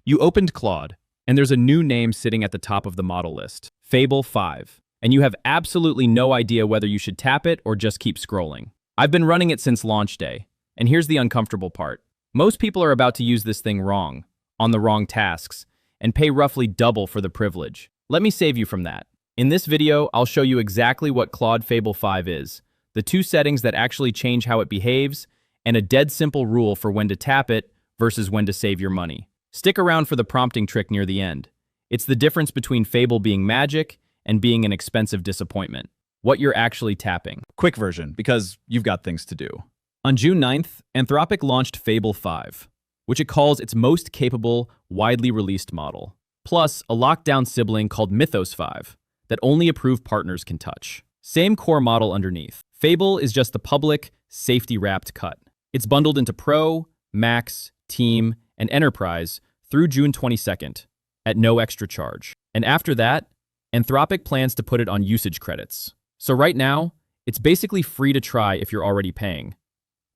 You opened Claude, and there's a new name sitting at the top of the model list, Fable 5, and you have absolutely no idea whether you should tap it or just keep scrolling. I've been running it since launch day, and here's the uncomfortable part. Most people are about to use this thing wrong, on the wrong tasks, and pay roughly double for the privilege. Let me save you from that. In this video, I'll show you exactly what Claude Fable 5 is, the two settings that actually change how it behaves, and a dead simple rule for when to tap it versus when to save your money. Stick around for the prompting trick near the end. It's the difference between Fable being magic and being an expensive disappointment. What you're actually tapping. Quick version, because you've got things to do. On June 9th, Anthropic launched Fable 5, which it calls its most capable, widely released model, plus a lockdown sibling called Mythos 5 that only approved partners can touch. Same core model underneath. Fable is just the public, safety-wrapped cut. It's bundled into Pro, Max, Team, and Enterprise through June 22nd at no extra charge. And after that, Anthropic plans to put it on usage credits. So right now, it's basically free to try if you're already paying,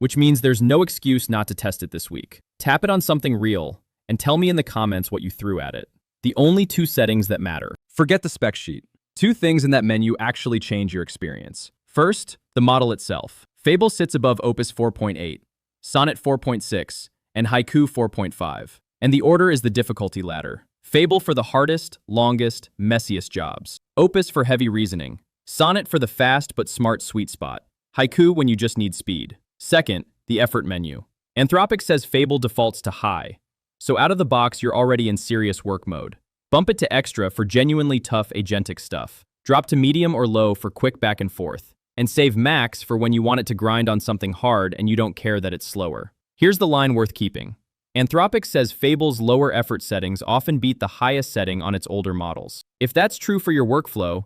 which means there's no excuse not to test it this week. Tap it on something real and tell me in the comments what you threw at it. The only two settings that matter. Forget the spec sheet. Two things in that menu actually change your experience. First, the model itself. Fable sits above Opus 4.8, Sonnet 4.6, and Haiku 4.5. And the order is the difficulty ladder. Fable for the hardest, longest, messiest jobs. Opus for heavy reasoning. Sonnet for the fast but smart sweet spot. Haiku when you just need speed. Second, the effort menu. Anthropic says Fable defaults to high, so out of the box you're already in serious work mode. Bump it to extra for genuinely tough agentic stuff. Drop to medium or low for quick back and forth. And save max for when you want it to grind on something hard and you don't care that it's slower. Here's the line worth keeping. Anthropic says Fable's lower effort settings often beat the highest setting on its older models. If that's true for your workflow,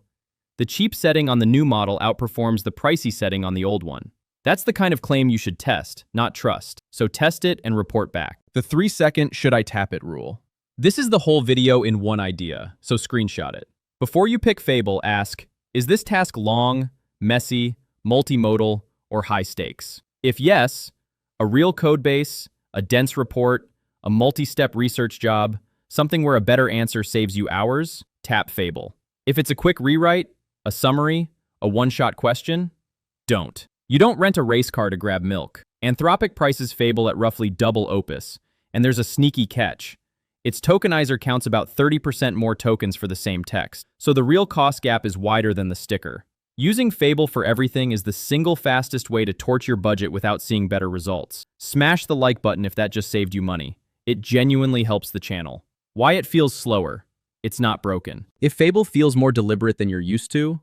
the cheap setting on the new model outperforms the pricey setting on the old one. That's the kind of claim you should test, not trust. So test it and report back. The 3-second should I tap it rule. This is the whole video in one idea, so screenshot it. Before you pick Fable, ask, is this task long, messy, multimodal, or high stakes? If yes, a real code base, a dense report, a multi-step research job, something where a better answer saves you hours, tap Fable. If it's a quick rewrite, a summary, a one-shot question, don't. You don't rent a race car to grab milk. Anthropic prices Fable at roughly double Opus, and there's a sneaky catch. Its tokenizer counts about 30% more tokens for the same text, so the real cost gap is wider than the sticker. Using Fable for everything is the single fastest way to torch your budget without seeing better results. Smash the like button if that just saved you money. It genuinely helps the channel. Why it feels slower? It's not broken. If Fable feels more deliberate than you're used to,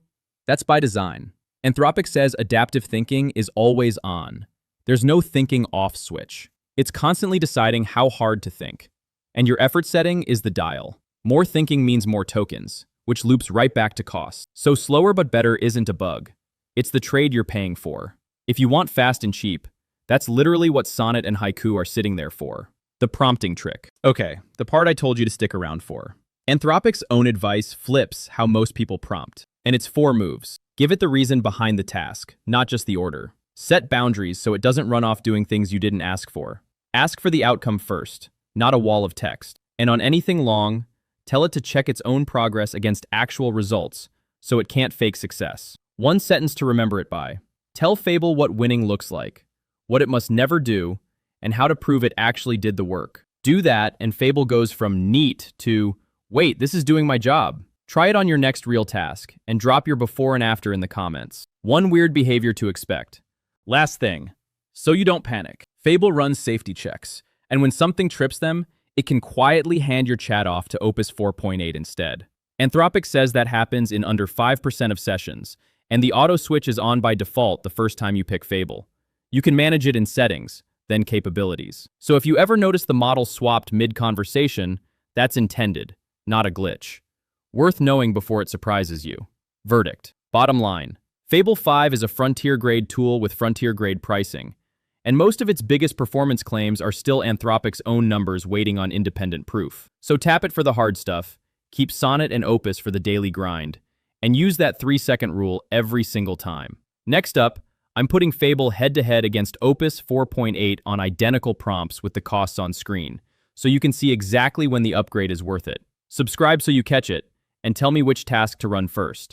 that's by design. Anthropic says adaptive thinking is always on. There's no thinking off switch. It's constantly deciding how hard to think. And your effort setting is the dial. More thinking means more tokens, which loops right back to cost. So slower but better isn't a bug. It's the trade you're paying for. If you want fast and cheap, that's literally what Sonnet and Haiku are sitting there for. The prompting trick. Okay, the part I told you to stick around for. Anthropic's own advice flips how most people prompt. And it's 4 moves. Give it the reason behind the task, not just the order. Set boundaries so it doesn't run off doing things you didn't ask for. Ask for the outcome first, not a wall of text. And on anything long, tell it to check its own progress against actual results, so it can't fake success. One sentence to remember it by. Tell Fable what winning looks like, what it must never do, and how to prove it actually did the work. Do that, and Fable goes from neat to, wait, this is doing my job. Try it on your next real task, and drop your before and after in the comments. One weird behavior to expect. Last thing, so you don't panic. Fable runs safety checks, and when something trips them, it can quietly hand your chat off to Opus 4.8 instead. Anthropic says that happens in under 5% of sessions, and the auto switch is on by default the first time you pick Fable. You can manage it in settings, then capabilities. So if you ever notice the model swapped mid-conversation, that's intended, not a glitch. Worth knowing before it surprises you. Verdict. Bottom line. Fable 5 is a frontier-grade tool with frontier-grade pricing, and most of its biggest performance claims are still Anthropic's own numbers waiting on independent proof. So tap it for the hard stuff, keep Sonnet and Opus for the daily grind, and use that 3-second rule every single time. Next up, I'm putting Fable head-to-head against Opus 4.8 on identical prompts with the costs on screen, so you can see exactly when the upgrade is worth it. Subscribe so you catch it, and tell me which task to run first.